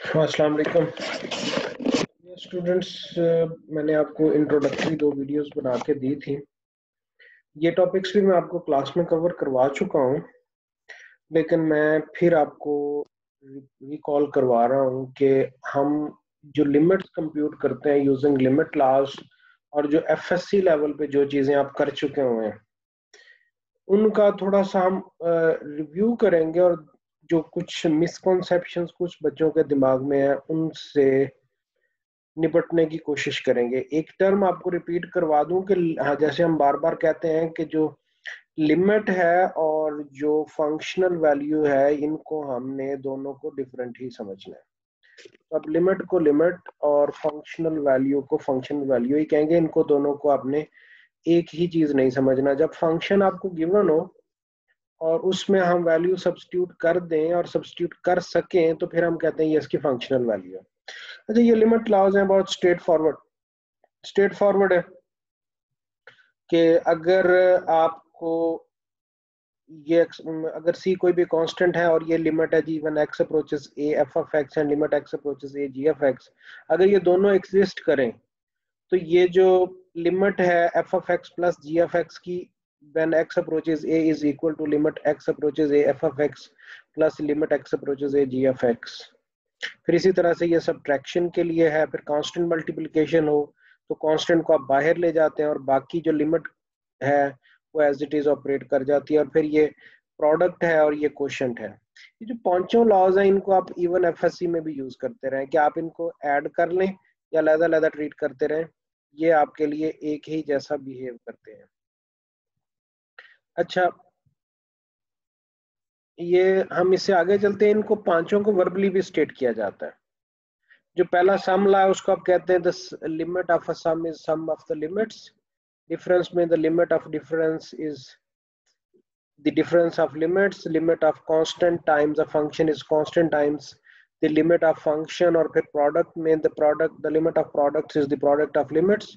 अस्सलाम वालेकुम स्टूडेंट्स। मैंने आपको इंट्रोडक्टरी 2 वीडियोस बना के दी थी। ये टॉपिक्स भी मैं आपको क्लास में कवर करवा चुका हूँ, लेकिन मैं फिर आपको रिकॉल करवा रहा हूँ कि हम जो लिमिट्स कंप्यूट करते हैं यूजिंग लिमिट लॉज और जो एफएससी लेवल पे जो चीज़ें आप कर चुके हुए हैं उनका थोड़ा सा हम रिव्यू करेंगे, और जो कुछ मिसकॉन्सेप्शंस कुछ बच्चों के दिमाग में है उनसे निपटने की कोशिश करेंगे। एक टर्म आपको रिपीट करवा दूं कि हाँ, जैसे हम बार बार कहते हैं कि जो लिमिट है और जो फंक्शनल वैल्यू है इनको हमने दोनों को डिफरेंट ही समझना है। तो अब लिमिट को लिमिट और फंक्शनल वैल्यू को फंक्शनल वैल्यू ही कहेंगे। इनको दोनों को आपने एक ही चीज नहीं समझना। जब फंक्शन आपको गिवन हो और उसमें हम वैल्यू सब्स्टिट्यूट कर दें और सब्स्टिट्यूट कर सकें तो फिर हम कहते हैं ये इसकी फंक्शनल वैल्यू है। अच्छा, ये लिमिट लॉज है बहुत स्ट्रेट फॉरवर्ड है कि अगर आपको ये अगर सी कोई भी कांस्टेंट है और ये लिमिट है g one x approaches a f of x and limit x approaches a g f x, अगर ये दोनों एग्जिस्ट करें तो ये जो लिमिट है f of x plus g f x की when x approaches a is equal to limit x approaches a f of x plus limit x approaches a g of x। फिर इसी तरह से ये सब्ट्रैक्शन के लिए है। फिर कांस्टेंट मल्टीप्लिकेशन हो तो कांस्टेंट को आप बाहर ले जाते हैं और बाकी जो लिमिट है वो एज इट इज ऑपरेट कर जाती है। और फिर ये प्रोडक्ट है और ये क्वोशंट है। ये जो पांचों लॉज हैं इनको आप इवन एफएससी में भी यूज करते रहें कि आप इनको ऐड कर लें या अलग-अलग ट्रीट करते रहें, ये आपके लिए एक ही जैसा बिहेव करते हैं। अच्छा, ये हम इससे आगे चलते हैं। इनको पांचों को वर्बली भी स्टेट किया जाता है। जो पहला सम ला है उसको आप कहते हैं the limit of a sum is sum of the limits. Difference में the limit of difference is the difference of limits। limit of constant times a function is constant times the limit of function। और फिर product में the limit of products is the product of limits।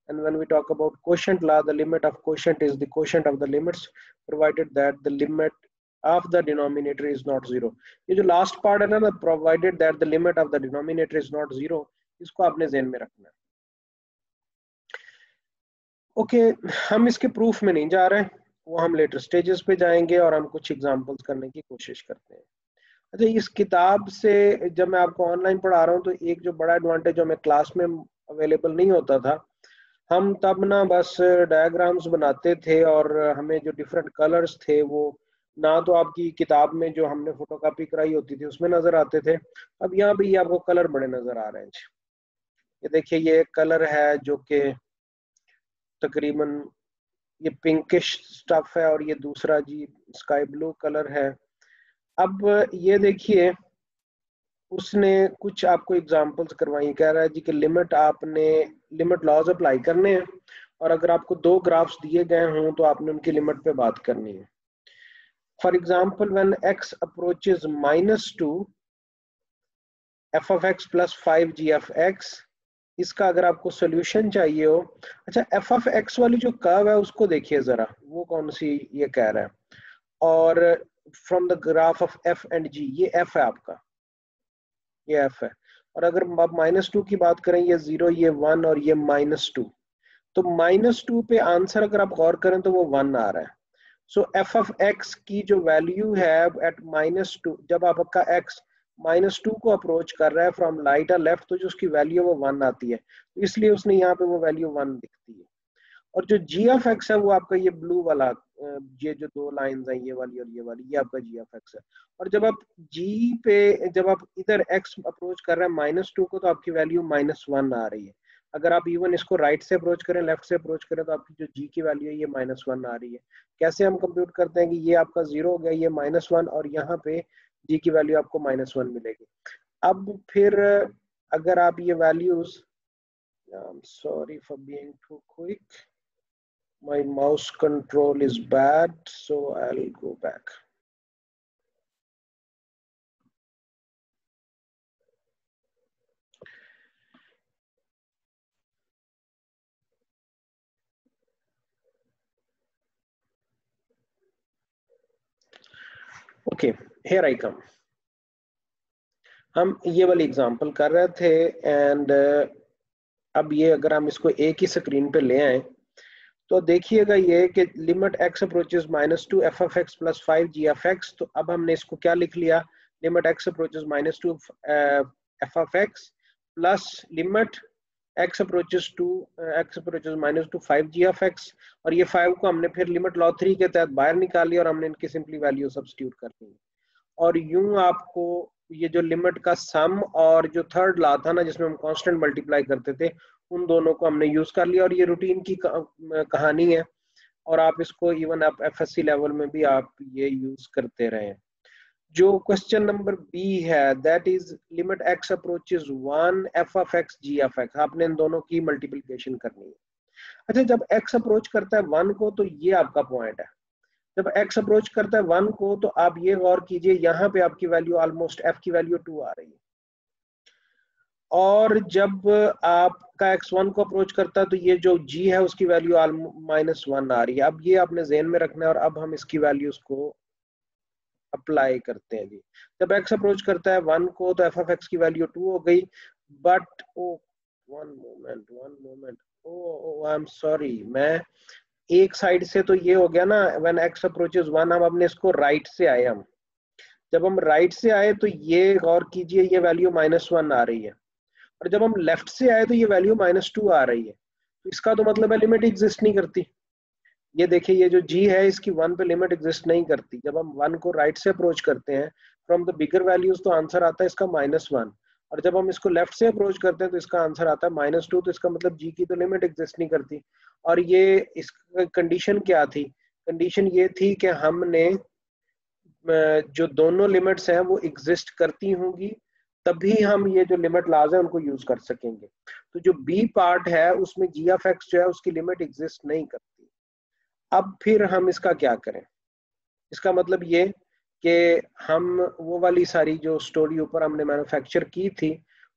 and when we talk about quotient law, the limit of quotient is the quotient of the limits provided that the limit of the denominator is not zero। ये जो last part है ना, provided that the limit of the denominator is not zero, इसको आपने ज़हन में रखना है। ओके, हम इसके प्रूफ में नहीं जा रहे हैं, वो हम लेटर स्टेजेस पे जाएंगे और हम कुछ एग्जांपल्स करने की कोशिश करते हैं। अच्छा, इस किताब से जब मैं आपको ऑनलाइन पढ़ा रहा हूँ तो एक जो बड़ा एडवांटेज जो हमें क्लास में अवेलेबल नहीं होता था, हम तब ना बस डायग्राम्स बनाते थे और हमें जो डिफरेंट कलर्स थे वो ना तो आपकी किताब में जो हमने फोटोकॉपी कराई होती थी उसमें नजर आते थे। अब यहाँ भी आपको कलर बड़े नजर आ रहे हैं। ये देखिए, ये एक कलर है जो कि तकरीबन ये पिंकिश स्टफ है और ये दूसरा जी स्काई ब्लू कलर है। अब ये देखिए, उसने कुछ आपको एग्जांपल्स करवाई। कह रहा है जी कि लिमिट आपने लिमिट लॉज अप्लाई करने हैं और अगर आपको 2 ग्राफ्स दिए गए हों तो आपने उनकी लिमिट पे बात करनी है। For example when x approaches -2 f of x plus 5 g of x, इसका अगर आपको सोल्यूशन चाहिए हो। अच्छा, एफ ऑफ एक्स वाली जो कर्व है उसको देखिए जरा, वो कौन सी ये कह रहा है। और from the graph of f and g, ये एफ है आपका, ये एफ है। और अगर आप -2 की बात करें, ये 0, ये 1 और ये -2, तो -2 पे आंसर अगर आप गौर करें तो वो 1 आ रहा है। सो एफ ऑफ एक्स की जो वैल्यू है एट -2, जब आपका एक्स -2 को अप्रोच कर रहा है फ्रॉम राइट और लेफ्ट, तो जो उसकी वैल्यू है वो 1 आती है, तो इसलिए उसने यहाँ पे वो वैल्यू 1 दिखती है। और जो जी ऑफ एक्स है वो आपका ये ब्लू वाला, ये जो 2 लाइंस हैं ये वाली और ये आपका जी ऑफ एक्स है। और जब आप जी पे, जब आप इधर एक्स अप्रोच कर रहे हैं -2 को, तो आपकी वैल्यू -1 आ रही है। अगर आप इवन इसको राइट से अप्रोच करें, लेफ्ट से अप्रोच करें, तो आपकी जो जी की वैल्यू है ये -1 आ रही है। कैसे हम कंप्यूट करते हैं कि ये आपका 0 हो गया, ये -1, और यहाँ पे जी की वैल्यू आपको -1 मिलेगी। अब फिर अगर आप ये values, sorry for being too quick, my mouse control is bad, so I'll go back. Okay, here I come. हम ये वाली एग्जांपल कर रहे थे एंड अब ये अगर हम इसको एक ही स्क्रीन पे ले आए तो देखिएगा ये कि limit x approaches -2 f of x plus 5 g of x, तो अब हमने इसको क्या लिख लिया, limit x approaches -2 f of x plus limit x approaches -2 5 g of x, और ये 5 को हमने फिर लिमिट लॉ 3 के तहत बाहर निकाली और हमने इनकी सिंपली वैल्यू सब्स्टिट्यूट कर दी, और यूं आपको ये जो लिमिट का सम और जो थर्ड लॉ था ना जिसमें हम कांस्टेंट मल्टीप्लाई करते थे, उन दोनों को हमने यूज कर लिया, और ये रूटीन की कहानी है, और आप इसको इवन आप एफएससी लेवल में भी आप ये यूज करते रहे। जो क्वेश्चन नंबर बी है, that is limit x approaches 1 f of x g of x, आपने इन दोनों की मल्टीप्लिकेशन करनी है। अच्छा, जब x अप्रोच करता है 1 को तो ये आपका पॉइंट है, जब x अप्रोच करता है 1 को तो आप ये गौर कीजिए यहाँ पे आपकी वैल्यू ऑलमोस्ट f की वैल्यू 2 आ रही है, और जब आपका x1 को अप्रोच करता है तो ये जो g है उसकी वैल्यू -1 आ रही है। अब ये आपने ज़हन में रखना है, और अब हम इसकी वैल्यूज को अप्लाई करते हैं जी। जब x अप्रोच करता है 1 को तो f of x की वैल्यू 2 हो गई, but one moment, I am sorry, मैं एक साइड से तो ये हो गया ना, व्हेन x अप्रोचेस 1, हम अपने इसको राइट से आए, हम जब हम राइट से आए तो ये गौर कीजिए ये वैल्यू -1 आ रही है, और जब हम लेफ्ट से आए तो ये वैल्यू -2 आ रही है, तो इसका तो मतलब है लिमिट एग्जिस्ट नहीं करती। ये देखिए ये जो g है इसकी 1 पे लिमिट एग्जिस्ट नहीं करती। जब हम 1 को राइट से अप्रोच करते हैं फ्रॉम द बिगर वैल्यूज तो आंसर आता है इसका -1, और जब हम इसको लेफ्ट से अप्रोच करते हैं तो इसका आंसर आता है -2, तो इसका मतलब g की तो लिमिट एग्जिस्ट नहीं करती। और ये इस कंडीशन क्या थी, कंडीशन ये थी कि हमने जो दोनों लिमिट्स हैं वो एग्जिस्ट करती होंगी, तभी हम ये जो लिमिट लाज है उनको यूज कर सकेंगे। तो जो बी पार्ट है उसमें g ऑफ x जो है उसकी लिमिट एग्जिस्ट नहीं करती। अब फिर हम इसका क्या करें, इसका मतलब ये कि हम वो वाली सारी जो स्टोरी ऊपर हमने मैन्युफैक्चर की थी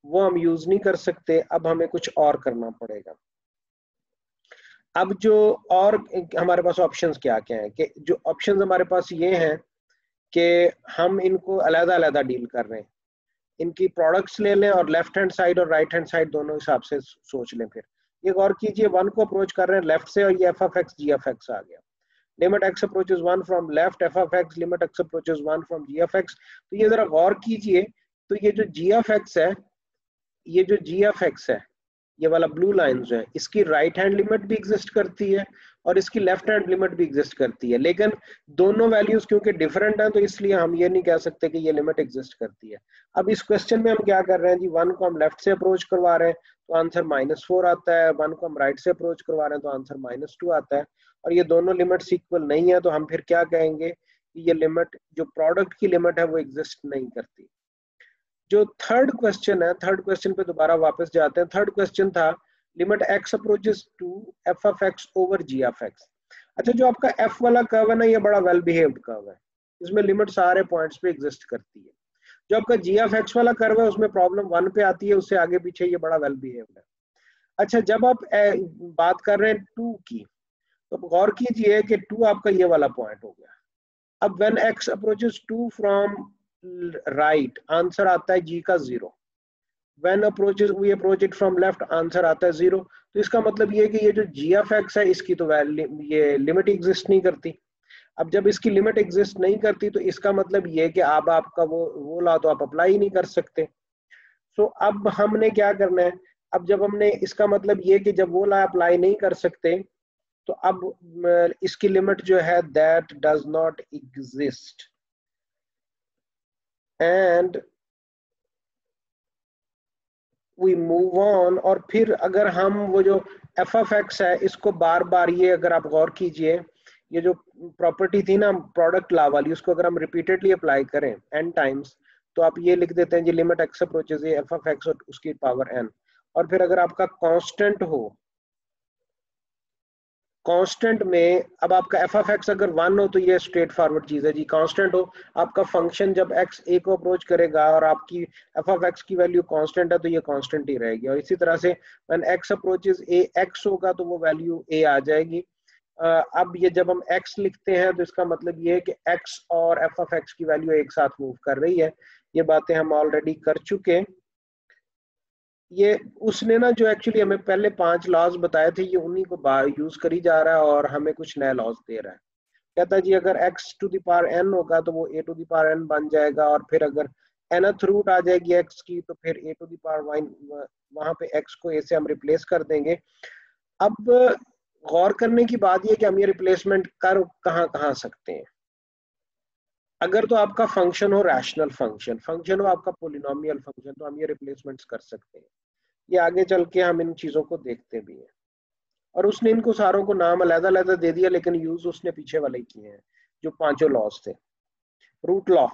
वो हम यूज नहीं कर सकते, अब हमें कुछ और करना पड़ेगा। अब जो और हमारे पास ऑप्शंस क्या क्या हैं, कि जो ऑप्शंस हमारे पास ये हैं कि हम इनको अलग-अलग डील कर रहे हैं, इनकी प्रोडक्ट्स ले लें और लेफ्ट हैंड साइड और राइट हैंड साइड दोनों हिसाब से सोच लें। फिर ये गौर कीजिए 1 को अप्रोच कर रहे हैं लेफ्ट से, और ये f of x g of x आ गया। Limit x approaches 1 from left f of x, limit x approaches 1 from g of x। तो ये जरा गौर कीजिए, तो ये जो g of x है, ये जो g of x है, ये वाला ब्लू लाइन जो है, इसकी राइट हैंड लिमिट भी एग्जिस्ट करती है और इसकी लेफ्ट हैंड लिमिट भी एग्जिस्ट करती है, लेकिन दोनों वैल्यूज क्योंकि डिफरेंट हैं तो इसलिए हम ये नहीं कह सकते कि ये लिमिट एग्जिस्ट करती है। अब इस क्वेश्चन में हम क्या कर रहे हैं जी, 1 को हम लेफ्ट से अप्रोच करवा रहे हैं तो आंसर -4 आता है, 1 को हम राइट से अप्रोच करवा रहे हैं तो आंसर -2 आता है, और ये दोनों लिमिट्स इक्वल नहीं है, तो हम फिर क्या कहेंगे कि ये लिमिट जो प्रोडक्ट की लिमिट है वो एग्जिस्ट नहीं करती। जो थर्ड क्वेश्चन है, थर्ड क्वेश्चन पे दोबारा वापस जाते हैं। थर्ड क्वेश्चन था limit x approaches to f of x over g of x। अच्छा, जो आपका f वाला कर्व है ना, ये बड़ा वेल बिहेव्ड कर्व है, इसमें लिमिट सारे पॉइंट्स पे एग्जिस्ट करती है। जो आपका g of x वाला कर्व है उसमें प्रॉब्लम 1 पे आती है, उससे आगे पीछे ये बड़ा वेल बिहेव्ड है। अच्छा, जब आप बात कर रहे हैं 2 की, तो गौर कीजिए कि 2 आपका ये वाला पॉइंट हो गया। अब when x approaches 2 from right, answer आता है g का 0। When approaches we approach it from left, answer आता है 0। तो इसका मतलब ये है कि ये जो g ऑफ x है इसकी तो ये लिमिट एग्जिस्ट नहीं करती। अब जब इसकी लिमिट एग्जिस्ट नहीं करती तो इसका मतलब ये है कि अब आपका वो लॉ तो आप अप्लाई ही नहीं कर सकते। सो अब हमने क्या करना है, अब जब हमने, इसका मतलब ये कि जब वो लॉ अप्लाई नहीं कर सकते तो अब इसकी लिमिट जो है that does not exist, and we move on. और फिर अगर हम वो जो f of x है इसको बार बार, ये अगर आप गौर कीजिए, ये जो प्रॉपर्टी थी ना प्रोडक्ट लॉ वाली, उसको अगर हम रिपीटेडली अप्लाई करें n टाइम्स, तो आप ये लिख देते हैं जी लिमिट x अप्रोचेस ये f of x और उसकी पावर n। और फिर अगर आपका कांस्टेंट हो, कांस्टेंट में अब आपका f of x अगर 1 हो तो ये स्ट्रेट फॉरवर्ड चीज है जी, कांस्टेंट हो, आपका फंक्शन जब x a को अप्रोच करेगा और आपकी f of x की वैल्यू कांस्टेंट है तो ये कांस्टेंट ही रहेगी। और इसी तरह से when x approaches a x होगा तो वो वैल्यू a आ जाएगी। अब ये जब हम x लिखते हैं तो इसका मतलब ये है कि x और f of x की वैल्यू एक साथ मूव कर रही है, ये बातें हम ऑलरेडी कर चुके। ये उसने ना जो एक्चुअली हमें पहले 5 लॉज बताए थे, ये उन्हीं को यूज करी जा रहा है और हमें कुछ नए लॉज दे रहा है। कहता है जी अगर x to the power n होगा तो वो a to the power n बन जाएगा, और फिर अगर nth रूट आ जाएगी x की तो फिर a to the power y, वहां पे x को a से हम रिप्लेस कर देंगे। अब गौर करने की बात यह कि हम ये रिप्लेसमेंट कर कहाँ कहाँ सकते हैं। अगर तो आपका फंक्शन हो रैशनल फंक्शन, फंक्शन हो आपका पोलिनोमियल फंक्शन, तो हम ये रिप्लेसमेंट्स कर सकते हैं। ये आगे चल के हम इन चीजों को देखते भी हैं। और उसने इनको सारों को नाम अलग-अलग दे दिया, लेकिन यूज उसने पीछे वाले ही किए हैं जो 5 लॉज थे। रूट लॉ,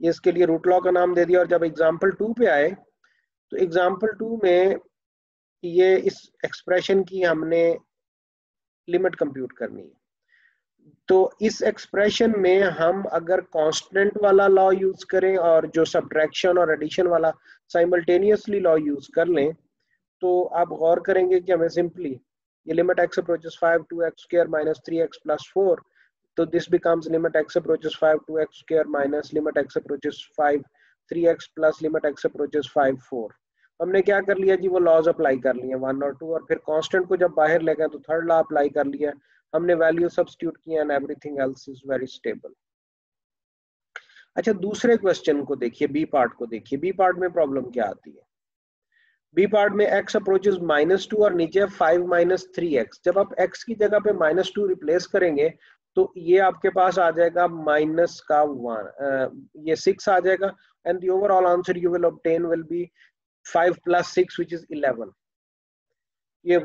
ये इसके लिए रूट लॉ का नाम दे दिया। और जब एग्जाम्पल 2 पे आए तो एग्जाम्पल 2 में ये इस एक्सप्रेशन की हमने लिमिट कंप्यूट करनी है। तो इस एक्सप्रेशन में हम अगर कांस्टेंट वाला लॉ यूज करें और जो सब्ट्रैक्शन और एडिशन वाला साइमल्टेनियसली लॉ यूज कर लें, तो आप गौर करेंगे कि हमें सिंपली ये limit x approaches 5 to x square minus 3x plus 4, तो this becomes limit x approaches 5 to x square minus limit x approaches 5 3x plus limit x approaches 5 4। हमने क्या कर लिया जी, वो लॉज अप्लाई कर लिए 1 और 2, और फिर कांस्टेंट को जब बाहर ले गए तो थर्ड लॉ अप्लाई कर लिया, हमने वैल्यू सब्स्टिट्यूट किया and everything else is very stable. अच्छा, दूसरे क्वेश्चन को देखिए, बी पार्ट को देखिए। बी पार्ट में प्रॉब्लम क्या आती है? बी पार्ट में x अप्रोचेस -2 और नीचे 5 - 3x। जब आप x की जगह पे -2 रिप्लेस करेंगे तो ये आपके पास आ जाएगा माइनस का 1, ये 6 आ जाएगा, and the overall answer you will obtain will be 5 + 6 which is 11। ये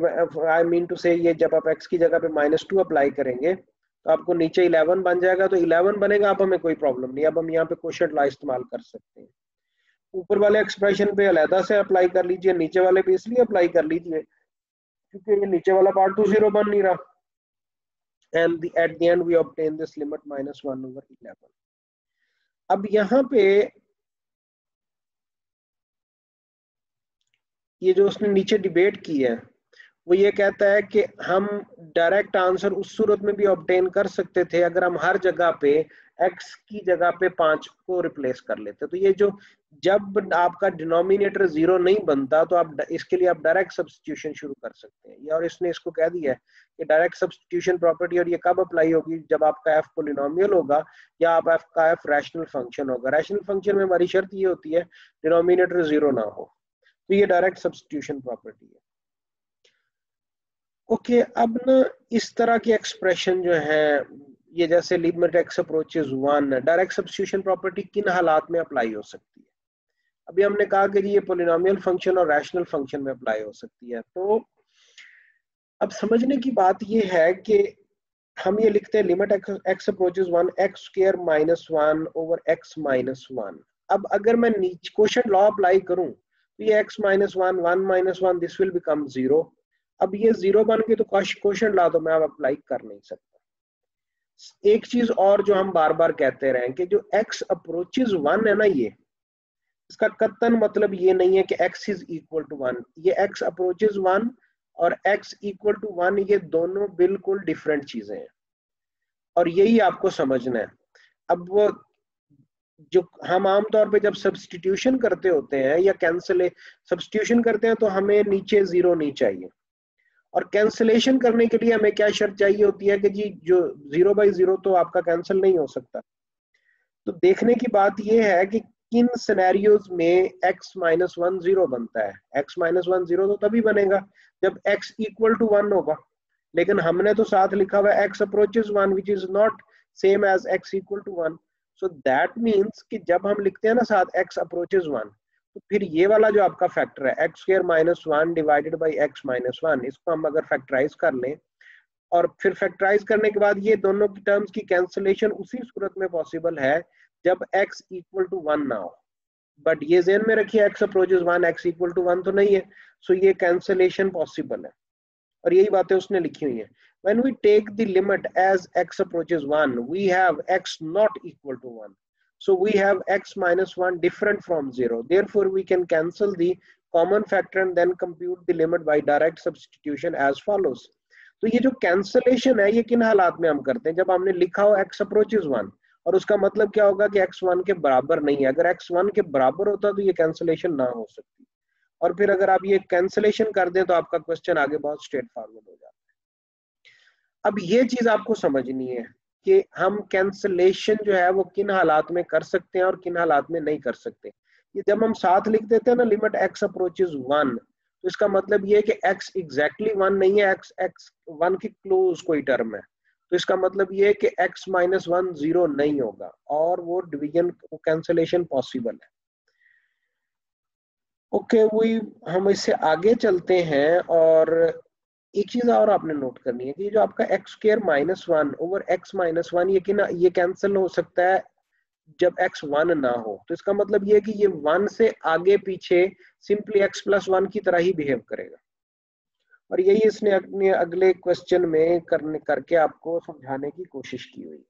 आई मीन टू से, ये जब आप x की जगह पे -2 अप्लाई करेंगे तो आपको नीचे 11 बन जाएगा। तो 11 बनेगा, आप हमें कोई प्रॉब्लम नहीं। अब हम यहाँ पे क्वोशिएंट लॉ इस्तेमाल कर सकते हैं। ऊपर वाले एक्सप्रेशन पे अलहदा से अप्लाई कर लीजिए, नीचे वाले पे इसलिए अप्लाई कर लीजिए क्योंकि ये नीचे वाला पार्ट तो 0 बन नहीं रहा। And at the end we obtain this limit -1/11। अब यहाँ पे ये जो उसने नीचे डिबेट की है वो ये कहता है कि हम डायरेक्ट आंसर उस सूरत में भी ऑब्टेन कर सकते थे अगर हम हर जगह पे x की जगह पे 5 को रिप्लेस कर लेते। तो ये जो जब आपका डिनोमिनेटर 0 नहीं बनता तो आप इसके लिए आप डायरेक्ट सब्स्टिट्यूशन शुरू कर सकते हैं। और इसने इसको कह दिया है कि डायरेक्ट सब्स्टिट्यूशन प्रॉपर्टी, और ये कब अप्लाई होगी? जब आपका f पोलिनोमियल होगा या आप का f रैशनल फंक्शन होगा। रैशनल फंक्शन में हमारी शर्त ये होती है डिनोमिनेटर 0 ना हो। तो ये डायरेक्ट सब्स्टिट्यूशन प्रॉपर्टी है। ओके, अब ना इस तरह की एक्सप्रेशन जो है, ये जैसे limit x approaches 1, direct substitution property किन हालात में अप्लाई हो सकती है? अभी हमने कहा कि ये पोलिनोमियल फंक्शन और रैशनल फंक्शन में अप्लाई हो सकती है। तो अब समझने की बात ये है कि हम ये लिखते हैं limit x approaches 1 x² -1 over x -1। अब अगर मैं नीचे क्वोशिएंट लॉ अप्लाई करूं तो ये x -1 1 - 1 दिस विल बिकम 0। अब ये 0 बन के तो क्वोशिएंट लॉ तो मैं अब अप्लाई कर नहीं सकता। एक चीज और जो हम बार बार कहते रहे कि जो x अप्रोचेस 1 है ना, ये इसका कत्तन मतलब ये नहीं है कि x इज इक्वल टू 1। ये x अप्रोचेस 1 और x इक्वल टू 1 ये दोनों बिल्कुल डिफरेंट चीजें हैं, और यही आपको समझना है। अब वो जो हम आमतौर पे जब सब्स्टिट्यूशन करते होते हैं या कैंसिल सब्स्टिट्यूशन करते हैं तो हमें नीचे 0 नहीं चाहिए, और कैंसिलेशन करने के लिए हमें क्या शर्त चाहिए होती है कि जी जो 0/0 तो आपका कैंसिल नहीं हो सकता। तो देखने की बात यह है कि किन सिनेरियोज में x -1 0 बनता है। x -1 0 तो तभी बनेगा जब x इक्वल टू 1 होगा, लेकिन हमने तो साथ लिखा हुआ है x approaches 1 which is not same as x equal to 1। So that means कि जब हम लिखते हैं ना साथ x अप्रोचेस 1, तो फिर ये वाला जो आपका फैक्टर है x² -1 डिवाइडेड बाई x -1, इसको हम अगर फैक्टराइज कर लें और फिर फैक्टराइज करने के बाद ये दोनों की टर्म्स की कैंसिलेशन उसी सूरत में पॉसिबल है जब x इक्वल टू 1 ना हो। बट ये ज़हन में रखिए x approaches 1 x equal to 1 तो नहीं है, सो ये कैंसिलेशन पॉसिबल है, और यही बातें उसने लिखी हुई हैं। When we take the limit as x approaches 1, we have x not equal to 1. So we have x -1 different from 0. Therefore, we can cancel the common factor and then compute the limit by direct substitution as follows. तो ये जो cancellation है ये किन हालात में हम करते हैं? जब हमने लिखा हो x approaches 1 और उसका मतलब क्या होगा कि x1 के बराबर नहीं है। अगर x1 के बराबर होता तो ये कैंसिलेशन ना हो सकती, और फिर अगर आप ये कैंसिलेशन कर दें तो आपका क्वेश्चन आगे बहुत स्ट्रेट फॉरवर्ड हो जाता है। अब ये चीज आपको समझनी है कि हम कैंसिलेशन जो है वो किन हालात में कर सकते हैं और किन हालात में नहीं कर सकते। ये जब हम साथ लिख देते हैं ना, लिमिट x अप्रोचेस 1, तो इसका मतलब ये है कि x एग्जैक्टली 1 नहीं है, x 1 की क्लोज कोई टर्म है। तो इसका मतलब ये है कि x माइनस 1 0 नहीं होगा और वो डिवीजन कैंसिलेशन पॉसिबल है। ओके, वही हम इससे आगे चलते हैं। और एक चीज और आपने नोट करनी है कि जो आपका x square minus 1 over x minus 1, ये कैंसिल हो सकता है जब x 1 ना हो। तो इसका मतलब ये है कि ये 1 से आगे पीछे सिंपली x प्लस 1 की तरह ही बिहेव करेगा। और यही इसने अपने अगले क्वेश्चन में करके आपको समझाने की कोशिश की हुई।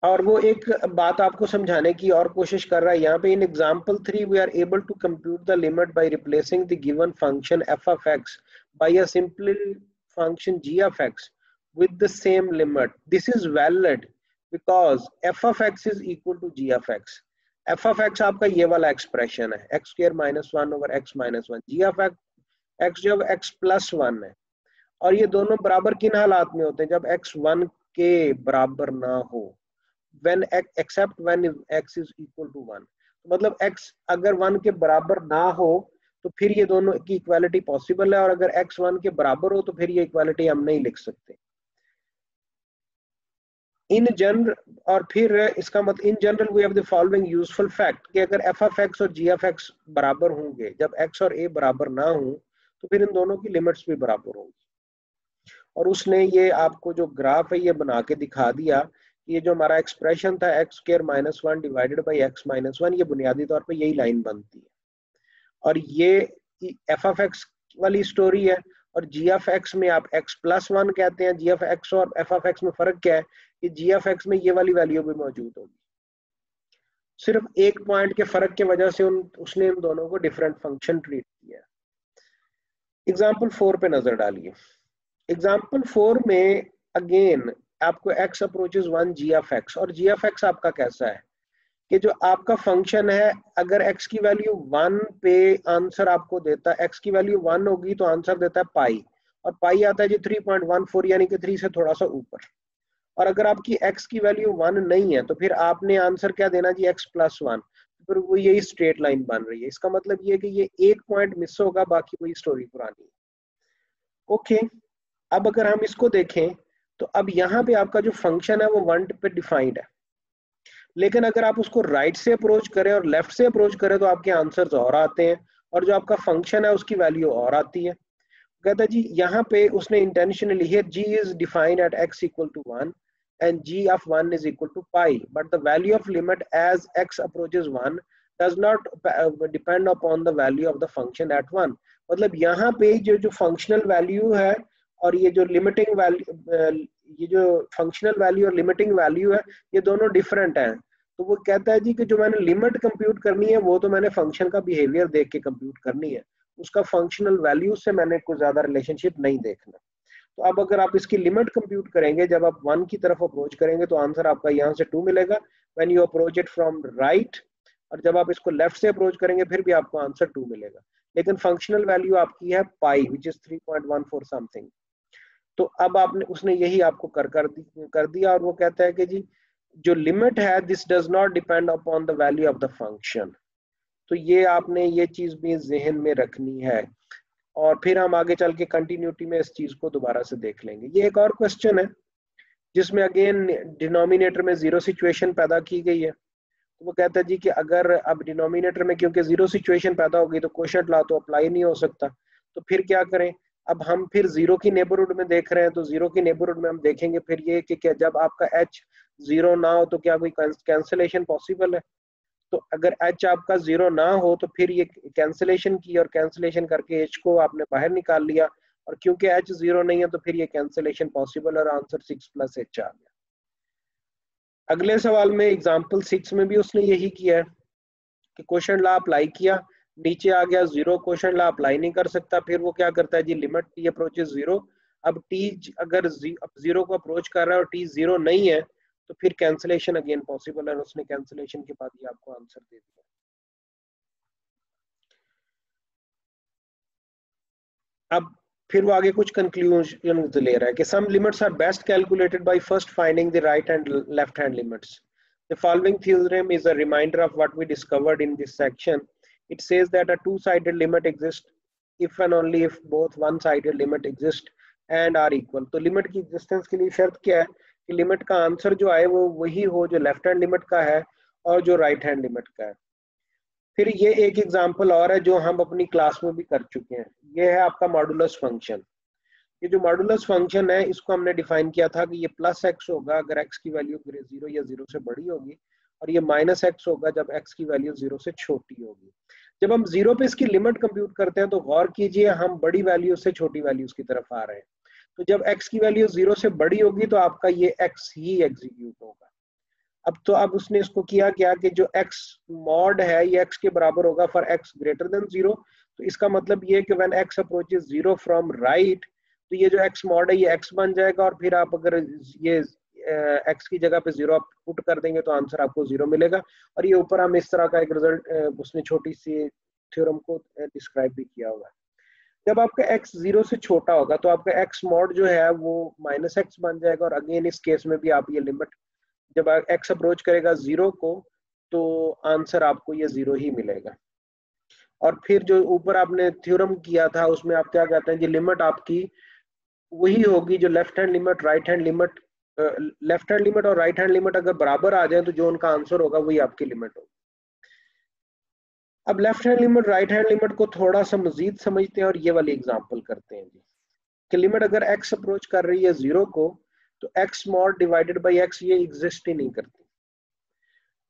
और वो एक बात आपको समझाने की और कोशिश कर रहा है यहाँ पे। In example 3 we are able to compute the limit by replacing the given function f of x by a simple function g of x with the same limit. This is valid because f of x is equal to g of x. f of x आपका ये वाला expression है, x square minus 1 over x minus 1, g of x जो x plus 1 है। और ये दोनों बराबर किन हालात में होते हैं? जब x 1 के बराबर ना हो, when except when x is equal to 1। मतलब x अगर 1 के बराबर ना हो तो फिर ये दोनों की इक्वालिटी पॉसिबल है, और अगर x 1 के बराबर हो तो फिर ये इक्वालिटी हम नहीं लिख सकते। इन जनरल, और फिर इसका मतलब in general we have the following useful fact कि अगर f of x और g of x बराबर होंगे, जब x और a बराबर ना हो तो फिर इन दोनों की लिमिट्स भी बराबर होंगी। और उसने ये आपको जो ग्राफ है ये बना के दिखा दिया कि ये जो हमारा एक्सप्रेशन था x square minus 1 divided by x minus 1, ये बुनियादी तौर पे यही लाइन बनती है। और ये एफ ऑफ एक्स वाली स्टोरी है। और जी ऑफ एक्स में आप एक्स प्लस 1 कहते हैं। जी ऑफ एक्स और एफ ऑफ एक्स में फर्क क्या है कि जी ऑफ एक्स में ये वाली वैल्यू भी मौजूद होगी, सिर्फ एक पॉइंट के फर्क की वजह से उसने इन दोनों को डिफरेंट फंक्शन ट्रीट किया। एग्जाम्पल 4 पे नजर डालिए। एग्जाम्पल 4 में अगेन आपको x approaches 1 g of x, और g ऑफ x आपका कैसा है कि जो आपका फंक्शन है, अगर x की वैल्यू 1 पे आंसर आपको देता है, x की वैल्यू 1 होगी तो आंसर देता है पाई, और पाई आता है जी 3.14 यानी कि 3 से थोड़ा सा ऊपर। और अगर आपकी x की वैल्यू 1 नहीं है तो फिर आपने आंसर क्या देना जी x प्लस 1, फिर वो यही स्ट्रेट लाइन बन रही है। इसका मतलब ये कि ये एक पॉइंट मिस होगा, बाकी वही स्टोरी पुरानी है। ओके, अब अगर हम इसको देखें तो अब यहाँ पे आपका जो फंक्शन है वो 1 पे डिफाइंड है, लेकिन अगर आप उसको राइट से अप्रोच करें और लेफ्ट से अप्रोच करें तो आपके आंसर्स और आते हैं, और जो आपका फंक्शन है उसकी वैल्यू और आती है। कहता है जी यहाँ पे उसने intentionally here g is defined at x equal to 1 and g of 1 is equal to pi, but the value of limit as x approaches 1 does not depend upon the value of the function at 1। मतलब यहाँ पे जो functional value है और ये जो limiting value, ये जो फंक्शनल वैल्यू और लिमिटिंग वैल्यू है, ये दोनों डिफरेंट हैं। तो वो कहता है जी कि जो मैंने लिमिट कंप्यूट करनी है वो तो मैंने फंक्शन का बिहेवियर देख के कंप्यूट करनी है, उसका फंक्शनल वैल्यू से मैंने कुछ ज्यादा रिलेशनशिप नहीं देखना। तो अब अगर आप इसकी लिमिट कंप्यूट करेंगे, जब आप 1 की तरफ अप्रोच करेंगे तो आंसर आपका यहाँ से 2 मिलेगा when you approach it from right, और जब आप इसको लेफ्ट से अप्रोच करेंगे फिर भी आपको आंसर 2 मिलेगा। लेकिन फंक्शनल वैल्यू आपकी है पाई विच इज 3.14 समथिंग। तो अब आपने उसने यही आपको कर दिया, और वो कहता है कि जी जो लिमिट है this does not depend upon the value of the function. तो ये आपने ये चीज भी जहन में रखनी है, और फिर हम आगे चल के कंटिन्यूटी में इस चीज को दोबारा से देख लेंगे। ये एक और क्वेश्चन है जिसमें अगेन डिनोमिनेटर में जीरो सिचुएशन पैदा की गई है। तो वो कहता है जी कि अगर अब डिनोमिनेटर में क्योंकि जीरो सिचुएशन पैदा होगी तो क्वोशंट लॉ तो अप्लाई नहीं हो सकता, तो फिर क्या करें? अब हम फिर जीरो की नेबरहुड में देख रहे हैं, तो जीरो की नेबरहुड में हम देखेंगे फिर ये कि क्या जब आपका h जीरो ना हो तो क्या कोई कैंसिलेशन पॉसिबल है? तो अगर h आपका जीरो ना हो तो फिर ये कैंसिलेशन की, और कैंसिलेशन करके h को आपने बाहर निकाल लिया, और क्योंकि h जीरो नहीं है तो फिर ये कैंसिलेशन पॉसिबल, और आंसर 6 + h आ गया। अगले सवाल में एग्जाम्पल 6 में भी उसने यही किया है कि क्वोशंट लॉ अप्लाई किया, नीचे आ गया जीरो, क्वोशंट लॉ अप्लाई नहीं कर सकता, फिर वो क्या करता है जी लिमिट t अप्रोचेस जीरो, अब t अगर जीरो को अप्रोच कर रहा है और t जीरो नहीं है तो फिर कैंसिलेशन अगेन पॉसिबल है, और उसने कैंसिलेशन के बाद ये आपको आंसर दे दिया। अब फिर वो आगे कुछ कंक्लूजन ले रहा है कि some limits are best calculated by first finding the right and left hand limits. The following theorem is a reminder of what we discovered in this section. It says that a two-sided limit exists if and only if both one-sided limit exist and are equal. तो limit की existence के लिए शर्त क्या है कि limit का answer जो आए वो वही हो जो लेफ्ट हैंड लिमिट का है और जो राइट हैंड लिमिट का है। फिर ये एक एग्जांपल और है जो हम अपनी क्लास में भी कर चुके हैं, ये है आपका मॉडुलस फंक्शन। ये जो मॉडुलस फंक्शन है इसको हमने डिफाइन किया था कि ये प्लस एक्स होगा अगर एक्स की वैल्यू 0 या 0 से बड़ी होगी, और ये माइनस एक्स होगा जब एक्स की वैल्यू 0 से छोटी होगी। जब हम 0 पे इसकी लिमिट कंप्यूट करते हैं तो गौर कीजिए हम बड़ी वैल्यू से छोटी वैल्यूज की तरफ आ रहे हैं। तो जब एक्स की वैल्यू 0 से बड़ी होगी तो आपका ये एक्स ही एग्जीक्यूट होगा। अब उसने इसको किया क्या कि जो एक्स मॉड है ये एक्स के बराबर होगा फॉर एक्स ग्रेटर देन 0। तो इसका मतलब ये कि when x approaches 0 from right, तो ये जो एक्स मॉड है ये एक्स बन जाएगा, और फिर आप अगर ये एक्स की जगह पे 0 आप पुट कर देंगे तो आंसर आपको 0 मिलेगा। और ये ऊपर हम इस तरह का एक रिजल्ट उसने छोटी सी थ्योरम को डिस्क्राइब भी किया हुआ है। जब आपका x 0 से छोटा होगा तो आपका x मॉड जो है वो माइनस एक्स बन जाएगा, और अगेन इस केस में भी आप ये लिमिट जब x अप्रोच करेगा 0 को तो आंसर आपको ये 0 ही मिलेगा। और फिर जो ऊपर आपने थ्योरम किया था उसमें आप क्या कहते हैं, ये लिमिट आपकी वही होगी जो left hand limit right hand limit left hand limit और राइट हैंड लिमिट अगर बराबर आ जाए तो जो उनका आंसर होगा वही आपकी लिमिट होगी। अब left hand limit right hand limit को थोड़ा सा मजीद समझते हैं और ये वाली एग्जांपल करते हैं जी कि लिमिट अगर x अप्रोच कर रही है 0 को तो x mod divided by x ये एग्जिस्ट ही नहीं करती।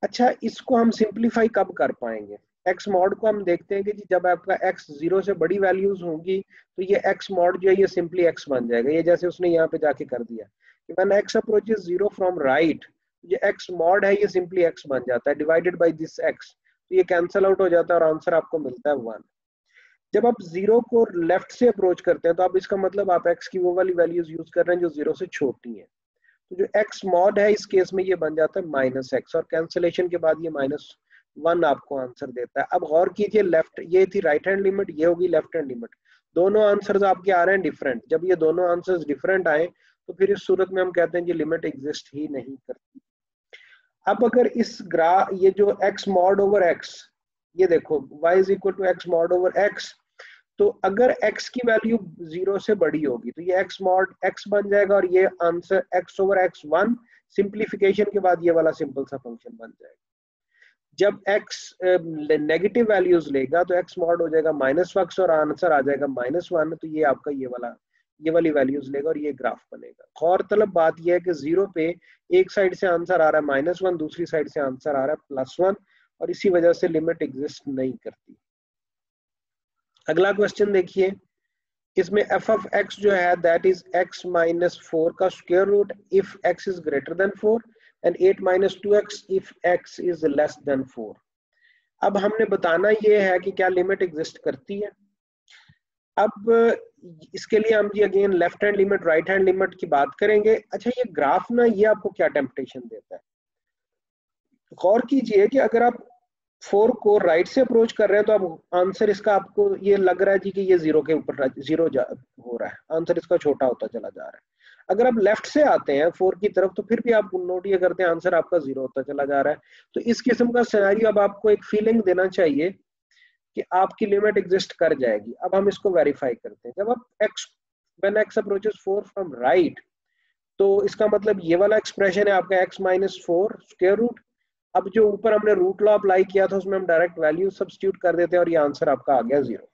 अच्छा, इसको हम सिंप्लीफाई कब कर पाएंगे? x मॉड को हम देखते हैं कि जी जब आपका x 0 से बड़ी वैल्यूज होंगी तो ये x मॉड जो है ये सिंपली x बन जाएगा। ये जैसे उसने यहाँ पे जाके कर दिया कि when x approaches 0 from right, ये x मॉड है ये सिंपली x बन जाता है डिवाइडेड बाय दिस x, तो ये कैंसिल आउट हो जाता है और आंसर आपको मिलता है 1। जब आप 0 को लेफ्ट से अप्रोच करते हैं तो आप इसका मतलब आप x की वो वाली वैल्यूज यूज कर रहे हैं जो 0 से छोटी हैं। तो जो x मॉड है इस केस में ये बन जाता है माइनस एक्स, और कैंसिलेशन के बाद ये -1 आपको आंसर देता है। अब गौर कीजिए लेफ्ट ये थी राइट हैंड लिमिट, ये होगी लेफ्ट हैंड लिमिट, दोनों आंसर्स आपके आ रहे हैं डिफरेंट। जब ये दोनों आंसर्स डिफरेंट आए तो फिर इस सूरत में हम कहते हैं कि लिमिट एग्जिस्ट ही नहीं करती। अब अगर इस ये जो x मॉड ओवर x, ये देखो y is equal to x mod over x, तो अगर x की वैल्यू 0 से बड़ी होगी तो ये x मॉड x बन जाएगा और ये answer x over x1 simplification के बाद ये वाला सिंपल सा फंक्शन बन जाएगा। जब x नेगेटिव वैल्यूज लेगा तो x मॉड हो जाएगा -1 और आंसर आ जाएगा -1, तो ये आपका ये वाली वैल्यूज लेगा और ये ग्राफ बनेगा। गौरतलब बात यह है कि 0 पे एक साइड से आंसर आ रहा है -1, दूसरी साइड से आंसर आ रहा है +1, और इसी वजह से लिमिट एग्जिस्ट नहीं करती। अगला क्वेश्चन देखिए, इसमें f ऑफ x जो है दैट इज x माइनस 4 का square root if x is greater than 4 and 8 minus 2x if x is less than 4। अब हमने बताना ये है कि क्या लिमिट एग्जिस्ट करती है। अब इसके लिए हम जी again left hand limit right hand limit की बात करेंगे। अच्छा, ये ग्राफ ना ये आपको क्या टेम्पटेशन देता है, गौर कीजिए कि अगर आप 4 को राइट से अप्रोच कर रहे हैं तो अब आंसर इसका आपको ये लग रहा है जी कि ये 0 के ऊपर हो रहा है, आंसर इसका छोटा होता चला जा रहा है। अगर आप लेफ्ट से आते हैं 4 की तरफ तो फिर भी आप नोट ये करते हैं आंसर आपका 0 होता चला जा रहा है। तो इस किस्म का सिनेरियो अब आपको एक फीलिंग देना चाहिए कि आपकी लिमिट एग्जिस्ट कर जाएगी। अब हम इसको वेरीफाई करते हैं। जब आप when x approaches 4 from right, तो इसका मतलब ये वाला एक्सप्रेशन है आपका x माइनस 4 स्क्वायर रूट। अब जो ऊपर हमने रूट लॉ अप्लाई किया था उसमें हम डायरेक्ट वैल्यू सब्स्टिट्यूट कर देते हैं और ये आंसर आपका आ गया 0।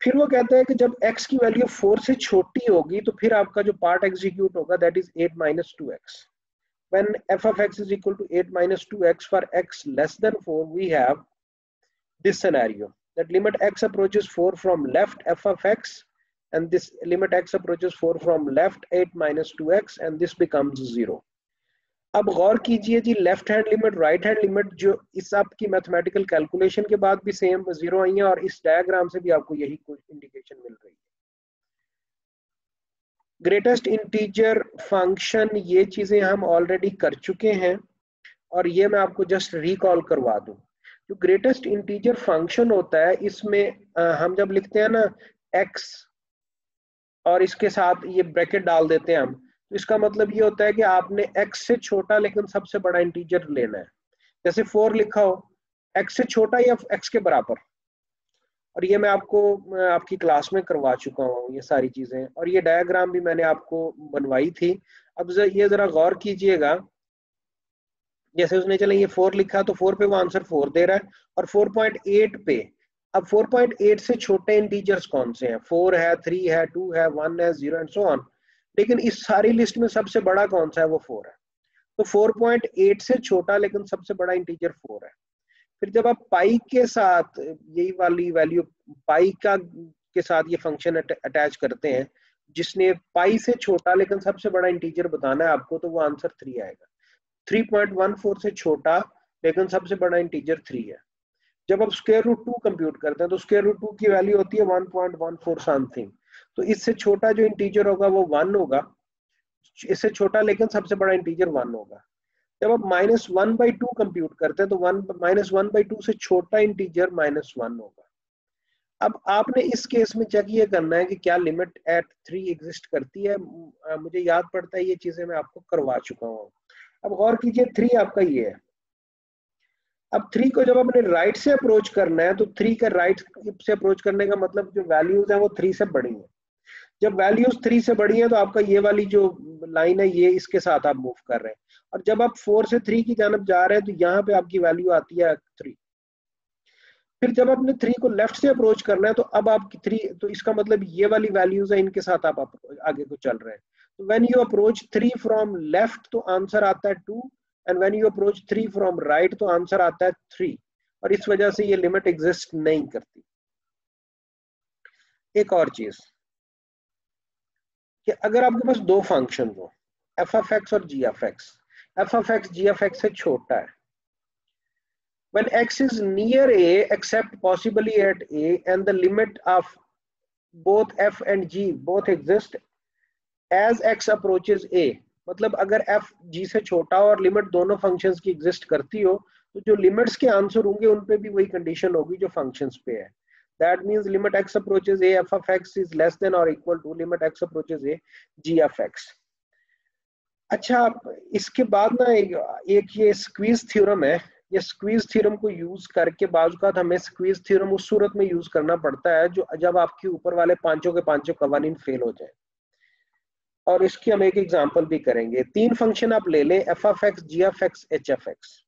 फिर वो कहता है कि जब x की वैल्यू 4 से छोटी होगी तो फिर आपका जो पार्ट एग्जीक्यूट होगा that is 8 minus 2x। When f of x is equal to 8 minus 2x for x less than 4, we have this scenario that limit x approaches 4 from left f of x, and this limit x approaches 4 from left 8 minus 2x, and this becomes 0. अब गौर कीजिए जी left hand limit right hand limit जो इस आपकी mathematical calculation के बाद भी सेम 0 आई है, और इस डायग्राम से भी आपको यही कुछ इंडिकेशन मिल रही है। ग्रेटेस्ट इंटीजर फंक्शन, ये चीजें हम ऑलरेडी कर चुके हैं और ये मैं आपको जस्ट रिकॉल करवा दूं। जो ग्रेटेस्ट इंटीजर फंक्शन होता है इसमें हम जब लिखते हैं ना x और इसके साथ ये ब्रैकेट डाल देते हैं हम, तो इसका मतलब ये होता है कि आपने x से छोटा लेकिन सबसे बड़ा इंटीजर लेना है। जैसे 4 लिखा हो, x से छोटा या x के बराबर, और ये मैं आपको आपकी क्लास में करवा चुका हूँ ये सारी चीजें, और ये डायग्राम भी मैंने आपको बनवाई थी। अब ये जरा गौर कीजिएगा, जैसे उसने चले ये 4 लिखा तो 4 पे वो आंसर 4 दे रहा है, और 4.8 पे, अब 4.8 से छोटे इंटीजर्स कौन से हैं? 4 है, 3 है, 2 है, 1 है, 0 एंड सो ऑन। लेकिन इस सारी लिस्ट में सबसे बड़ा कौन सा है? वो 4 है। तो 4.8 से छोटा लेकिन सबसे बड़ा इंटीजर 4 है। फिर जब आप पाई के साथ यही वाली वैल्यू पाई का के साथ ये फंक्शन अटैच करते हैं, जिसने पाई से छोटा लेकिन सबसे बड़ा इंटीजर बताना है आपको, तो वो आंसर 3 आएगा। 3.14 से छोटा लेकिन सबसे बड़ा इंटीजर 3 है। जब आप स्क्वायर रूट 2 कंप्यूट करते हैं तो स्क्वायर रूट 2 की वैल्यू होती है 1.14 समथिंग, तो इससे छोटा जो इंटीजर होगा वो 1 होगा, इससे छोटा लेकिन सबसे बड़ा इंटीजर 1 होगा। जब आप -1/2 कंप्यूट करते हैं तो -1/2 से छोटा इंटीजर -1 होगा। अब आपने इस केस में चेक ये करना है कि क्या लिमिट एट 3 एग्जिस्ट करती है। मुझे याद पड़ता है ये चीजें मैं आपको करवा चुका हूँ। अब गौर कीजिए 3 आपका ये है। अब 3 को जब आपने राइट से अप्रोच करना है तो 3 का राइट से अप्रोच करने का मतलब जो वैल्यूज है वो 3 से बड़ी है। जब वैल्यूज 3 से बड़ी है तो आपका ये वाली जो लाइन है ये इसके साथ आप मूव कर रहे हैं, और जब आप 4 से 3 की जानब जा रहे हैं तो यहाँ पे आपकी वैल्यू आती है 3। फिर जब आपने 3 को लेफ्ट से अप्रोच करना है तो अब आपकी 3, तो इसका मतलब ये वाली वैल्यूज है इनके साथ आप आगे को चल रहे हैं। तो when you approach 3 from left तो आंसर आता है 2, and when you approach 3 from right तो आंसर आता है 3, और इस वजह से ये लिमिट एग्जिस्ट नहीं करती। एक और चीज कि अगर आपके पास दो फंक्शन हो, एफ ऑफ एक्स और g of x, f of x g of x से छोटा है, when x is near a except possibly at a and the limit of both f and g both exist as x approaches a, मतलब अगर f g से छोटा और limit दोनों functions की एग्जिस्ट करती हो तो जो लिमिट्स के आंसर होंगे उन पे भी वही कंडीशन होगी जो फंक्शंस पे है। That means limit x approaches a f of x is less than or equal to limit x approaches a g of x। अच्छा, इसके बाद ना एक ये स्क्वीज थ्योरम है। ये स्क्वीज थ्योरम को यूज करके बाजू का हमें स्क्वीज थ्योरम उस सूरत में यूज करना पड़ता है जो जब आपके ऊपर वाले पांचों के पांचों कवानीन फेल हो जाए, और इसकी हम एक एग्जांपल भी करेंगे। 3 फंक्शन आप ले लें, f of x, g of x, h of x.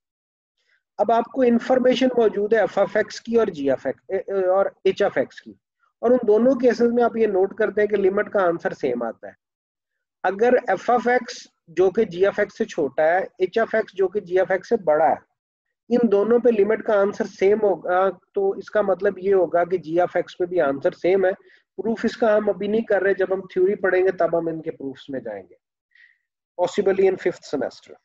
अब आपको इंफॉर्मेशन मौजूद है एफ ऑफ एक्स की और जी ऑफ एक्स और एच ऑफ एक्स की, और उन दोनों केसेस में आप ये नोट करते हैं कि लिमिट का आंसर सेम आता है। अगर एफ ऑफ एक्स जो कि जी ऑफ एक्स से छोटा है, एच ऑफ एक्स जो कि जी ऑफ एक्स से बड़ा है, इन दोनों पे लिमिट का आंसर सेम होगा, तो इसका मतलब ये होगा कि जी ऑफ एक्स पे भी आंसर सेम है। प्रूफ इसका हम अभी नहीं कर रहे, जब हम थ्योरी पढ़ेंगे तब हम इनके प्रूफ्स में जाएंगे, पॉसिबली इन 5th सेमेस्टर।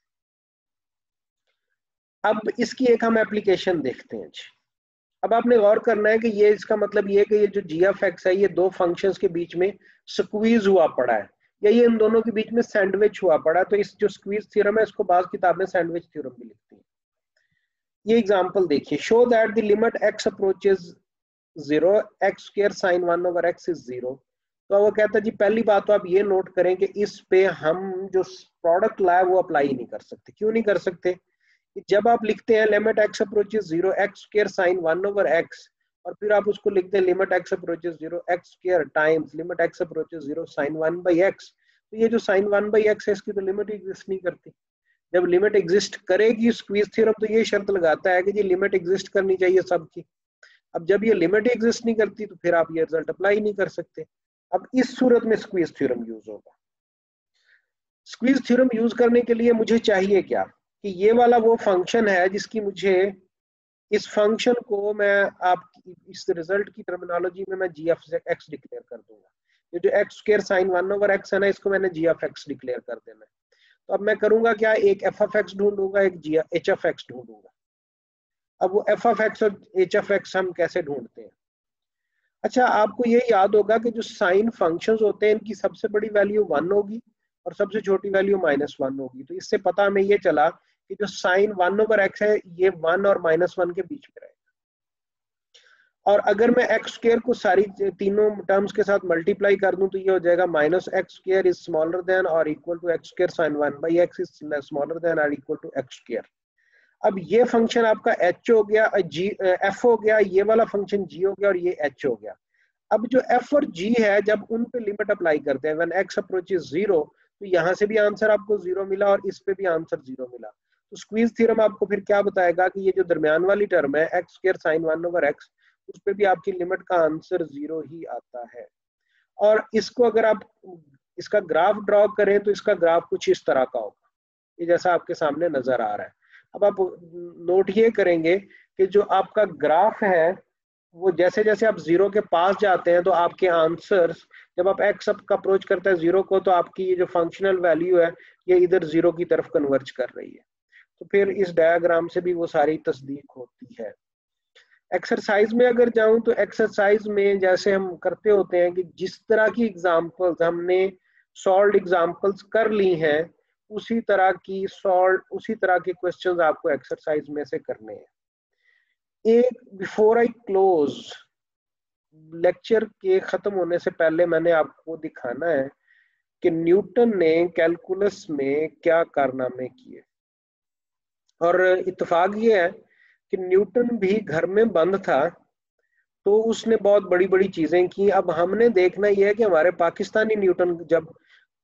अब इसकी एक हम एप्लीकेशन देखते हैं। अब आपने गौर करना है कि ये इसका मतलब ये कि ये जो जी ऑफ एक्स है ये दो फंक्शंस के बीच में स्क्वीज हुआ पड़ा है, या ये इन दोनों के बीच में सैंडविच हुआ पड़ा है। तो इस जो स्क्वीज थ्योरम है इसको बाज़ किताबें सैंडविच थ्योरम भी लिखती हैं। ये एग्जांपल देखिए, show that the limit x approaches 0 x square sin 1 over x is 0। तो वो कहता है जी पहली बात तो आप ये नोट करें कि इस पे हम जो प्रोडक्ट लाए वो अप्लाई नहीं कर सकते। क्यों नहीं कर सकते? जब आप लिखते हैं limit x approaches 0 x square sin 1 over x, और फिर आप उसको लिखते हैं limit x approaches 0 x square times limit x approaches 0 sin 1 by x, तो ये जो sin 1 by x है इसकी तो लिमिट एग्जिस्ट नहीं करती। जब लिमिट एग्जिस्ट करेगी स्क्वीज थ्योरम तो ये शर्त लगाता है कि जी लिमिट एग्जिस्ट करनी चाहिए सबकी। अब जब ये लिमिट एग्जिस्ट नहीं करती तो फिर आप ये रिजल्ट अप्लाई नहीं कर सकते। अब इस सूरत में स्क्वीज थ्योरम यूज होगा। स्क्वीज थ्योरम यूज करने के लिए मुझे चाहिए क्या कि ये वाला वो फंक्शन है जिसकी मुझे, इस फंक्शन को मैं आप इस रिजल्ट की टर्मिनोलॉजी में मैं जी ऑफ एक्स डिक्लेयर कर दूंगा। ये जो x square sine 1 over x है ना, इसको मैंने जी ऑफ एक्स डिक्लेयर कर देना है। तो अब मैं करूंगा क्या, एक एफ ऑफ एक्स ढूंढूंगा, एक जी एच ऑफ एक्स ढूंढूंगा। अब वो एफ ऑफ एक्स और एच ऑफ एक्स हम कैसे ढूंढते हैं? अच्छा, आपको ये याद होगा कि जो साइन फंक्शंस होते हैं इनकी सबसे बड़ी वैल्यू 1 होगी और सबसे छोटी वैल्यू -1 होगी। तो इससे पता हमें ये चला कि जो साइन 1/x है ये 1 और -1 के बीच में रहेगा। और अगर मैं एक्स स्क्वायर को सारी तीनों टर्म्स के साथ मल्टीप्लाई कर दूं तो ये हो जाएगा -x² इज स्मॉलर देन और equal to x² sin 1/x is smaller than और इक्वल टू x²। अब ये फंक्शन आपका h हो गया, f हो गया, ये वाला फंक्शन g हो गया और ये h हो गया। अब जो f और g है जब उन पे लिमिट अप्लाई करते हैं व्हेन x अप्रोचेस 0 तो यहाँ से भी आंसर आपको 0 मिला और इस पे भी आंसर 0 मिला। तो स्क्वीज थ्योरम आपको फिर क्या बताएगा कि ये जो दरमियान वाली टर्म है x² sin 1/x उस पे भी आपकी लिमिट का आंसर 0 ही आता है। और इसको अगर आप इसका ग्राफ ड्रॉ करें तो इसका ग्राफ कुछ इस तरह का होगा, ये जैसा आपके सामने नजर आ रहा है। अब आप नोट ये करेंगे कि जो आपका ग्राफ है वो जैसे जैसे आप 0 के पास जाते हैं तो आपके आंसर्स, जब आप x का अप्रोच करता है 0 को तो आपकी ये जो फंक्शनल वैल्यू है ये इधर 0 की तरफ कन्वर्ज कर रही है। तो फिर इस डायग्राम से भी वो सारी तस्दीक होती है। एक्सरसाइज में अगर जाऊं तो एक्सरसाइज में जैसे हम करते होते हैं कि जिस तरह की एग्जांपल्स हमने सॉल्व्ड एग्जांपल्स कर ली हैं उसी तरह के क्वेश्चंस आपको एक्सरसाइज में से करने हैं। एक बिफोर आई क्लोज, लेक्चर के खत्म होने से पहले मैंने आपको दिखाना है कि न्यूटन ने कैलकुलस में क्या कारनामे किए। और इत्तेफाक ये है कि न्यूटन भी घर में बंद था तो उसने बहुत बड़ी बड़ी चीजें की। अब हमने देखना यह है कि हमारे पाकिस्तानी न्यूटन जब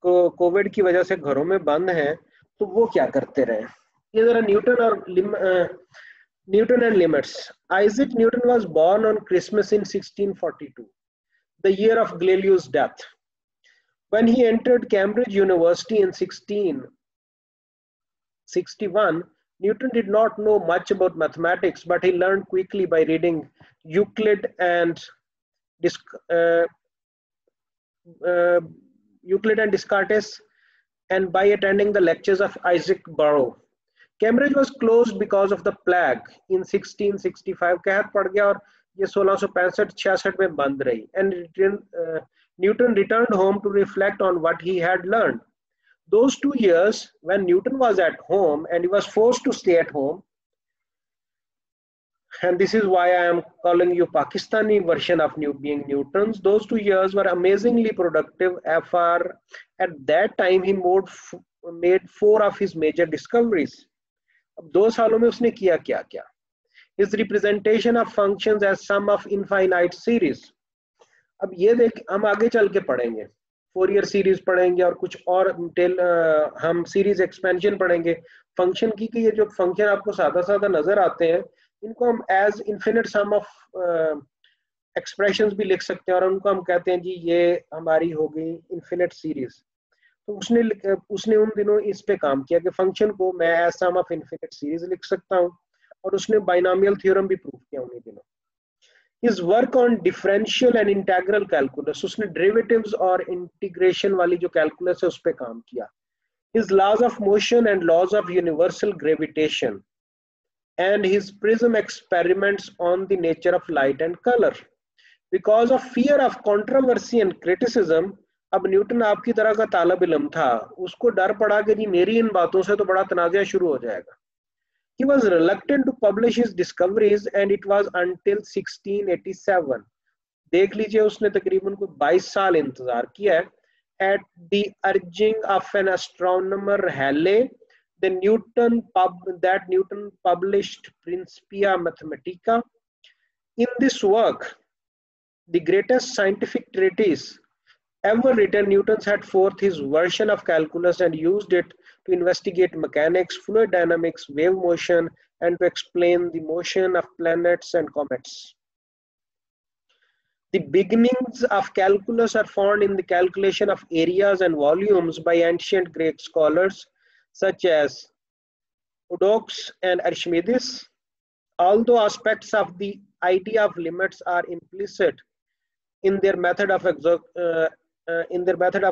कोविड की वजह से घरों में बंद हैं तो वो क्या करते रहे। ये जरा Newton and limits. Isaac Newton was born on Christmas in 1642, the year of Galileo's death. When he entered Cambridge University in 1661, Newton did not know much about mathematics, but he learned quickly by reading Euclid and uh, Descartes and by attending the lectures of Isaac Barrow. Cambridge was closed because of the plague in 1665. कहत पड़ गया और ये 1665-66 में बंद रही. And Newton returned home to reflect on what he had learned. Those 2 years when Newton was at home and he was forced to stay at home, and this is why I am calling you Pakistani version of being Newton's, those 2 years were amazingly productive. At that time he made 4 of his major discoveries. अब 2 सालों में उसने किया क्या क्या? His representation of functions as sum of infinite series. अब ये देख हम आगे चल के पढ़ेंगे, फोरियर सीरीज पढ़ेंगे और कुछ और हम सीरीज एक्सपेंशन पढ़ेंगे फंक्शन की कि ये जो फंक्शन आपको सादा सादा नजर आते हैं इनको हम as infinite sum of expressions भी लिख सकते हैं और उनको हम कहते हैं जी ये हमारी हो गई इन्फिनिट सीरीज। तो उसने उन दिनों इस पे काम किया कि फंक्शन को मैं as sum of infinite series लिख सकता हूँ और उसने बाइनोमियल थ्योरम भी प्रूव किया उन्हीं दिनों। His work on differential and integral calculus, उसने derivatives और integration वाली जो calculus है उस पे काम किया। His laws of motion and laws of universal gravitation and his prism experiments on the nature of light and color. Because of fear of controversy and criticism, अब न्यूटन आपकी तरह का तालब इल्म था, उसको डर पड़ा कि जी मेरी इन बातों से तो बड़ा तनाज़ा शुरू हो जाएगा। He was reluctant to publish his discoveries and it was until 1687, देख लीजिए उसने तकरीबन कोई 22 साल इंतजार किया है, at the urging of an astronomer Halley, Newton published Principia Mathematica. In this work, the greatest scientific treatise ever written, Newton set forth his version of calculus and used it to investigate mechanics, fluid dynamics, wave motion, and to explain the motion of planets and comets. The beginnings of calculus are found in the calculation of areas and volumes by ancient Greek scholars such as Eudoxus and Archimedes. Although aspects of the idea of limits are implicit in their method of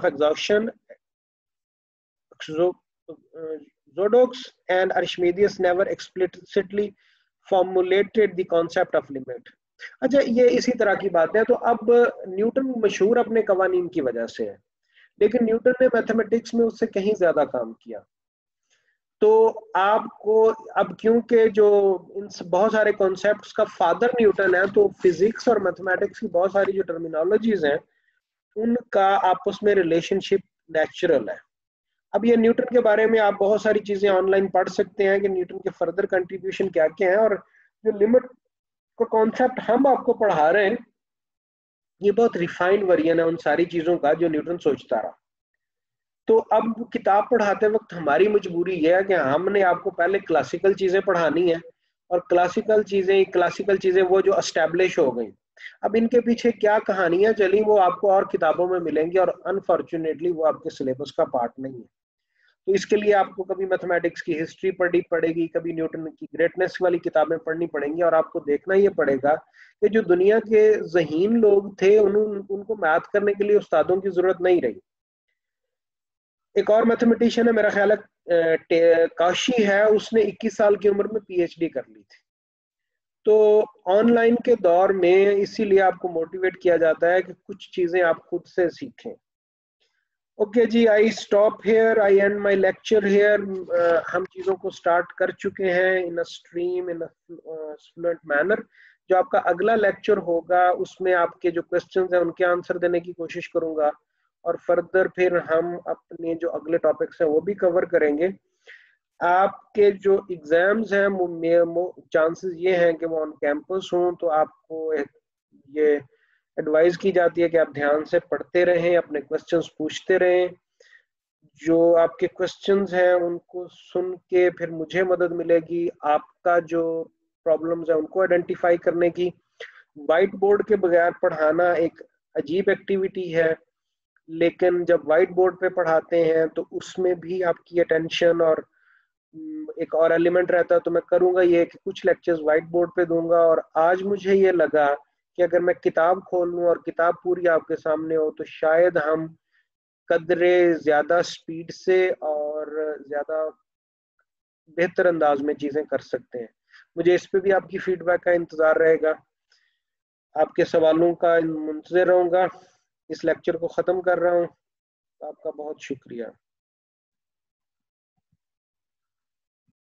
exhaustion, Eudoxus and Archimedes never explicitly formulated the concept of limit. अच्छा, ये इसी तरह की बात है। तो अब Newton मशहूर अपने कवानीन की वजह से है, लेकिन न्यूटन ने मैथमेटिक्स में उससे कहीं ज्यादा काम किया। तो आपको अब क्योंकि जो इन बहुत सारे कॉन्सेप्ट्स का फादर न्यूटन है, तो फिजिक्स और मैथमेटिक्स की बहुत सारी जो टर्मिनोलॉजीज हैं उनका आपस में रिलेशनशिप नेचुरल है। अब ये न्यूटन के बारे में आप बहुत सारी चीजें ऑनलाइन पढ़ सकते हैं कि न्यूटन के फर्दर कंट्रीब्यूशन क्या क्या है, और जो लिमिट का कॉन्सेप्ट हम आपको पढ़ा रहे हैं ये बहुत रिफाइंड वर्जन है उन सारी चीजों का जो न्यूटन सोचता रहा। तो अब किताब पढ़ाते वक्त हमारी मजबूरी यह है कि हमने आपको पहले क्लासिकल चीजें पढ़ानी है, और क्लासिकल चीजें वो जो एस्टेब्लिश हो गई, अब इनके पीछे क्या कहानियां चली वो आपको और किताबों में मिलेंगी, और अनफॉर्चुनेटली वो आपके सिलेबस का पार्ट नहीं है। तो इसके लिए आपको कभी मैथमेटिक्स की हिस्ट्री पढ़नी पड़ेगी, कभी न्यूटन की ग्रेटनेस वाली किताबें पढ़नी पड़ेंगी, और आपको देखना ये पड़ेगा कि जो दुनिया के ज़हीन लोग थे उनको मैथ करने के लिए उस्तादों की जरूरत नहीं रही। एक और मैथमेटिशियन है, मेरा ख्याल है काशी है, उसने 21 साल की उम्र में पीएचडी कर ली थी। तो ऑनलाइन के दौर में इसीलिए आपको मोटिवेट किया जाता है कि कुछ चीजें आप खुद से सीखें। ओके जी, I stop here, I end my lecture here. हम चीज़ों को स्टार्ट कर चुके हैं in a stream, in a fluent manner. जो आपका अगला लेक्चर होगा उसमें आपके जो क्वेश्चंस हैं उनके आंसर देने की कोशिश करूंगा, और फर्दर फिर हम अपने जो अगले टॉपिक्स हैं वो भी कवर करेंगे। आपके जो एग्जाम्स हैं चांसेस ये हैं कि वो ऑन कैंपस हों, तो आपको ये एडवाइस की जाती है कि आप ध्यान से पढ़ते रहें, अपने क्वेश्चंस पूछते रहें। जो आपके क्वेश्चंस हैं उनको सुन के फिर मुझे मदद मिलेगी आपका जो प्रॉब्लम्स है उनको आइडेंटिफाई करने की। वाइट बोर्ड के बगैर पढ़ाना एक अजीब एक्टिविटी है, लेकिन जब वाइट बोर्ड पे पढ़ाते हैं तो उसमें भी आपकी अटेंशन और एक और एलिमेंट रहता है। तो मैं करूंगा ये कि कुछ लेक्चर्स वाइट बोर्ड पे दूंगा, और आज मुझे ये लगा कि अगर मैं किताब खोल लूं और किताब पूरी आपके सामने हो तो शायद हम कदरे ज्यादा स्पीड से और ज्यादा बेहतर अंदाज में चीजें कर सकते हैं। मुझे इस पे भी आपकी फीडबैक का इंतजार रहेगा, आपके सवालों का मुंतजिर रहूंगा। इस लेक्चर को ख़त्म कर रहा हूँ। आपका बहुत शुक्रिया।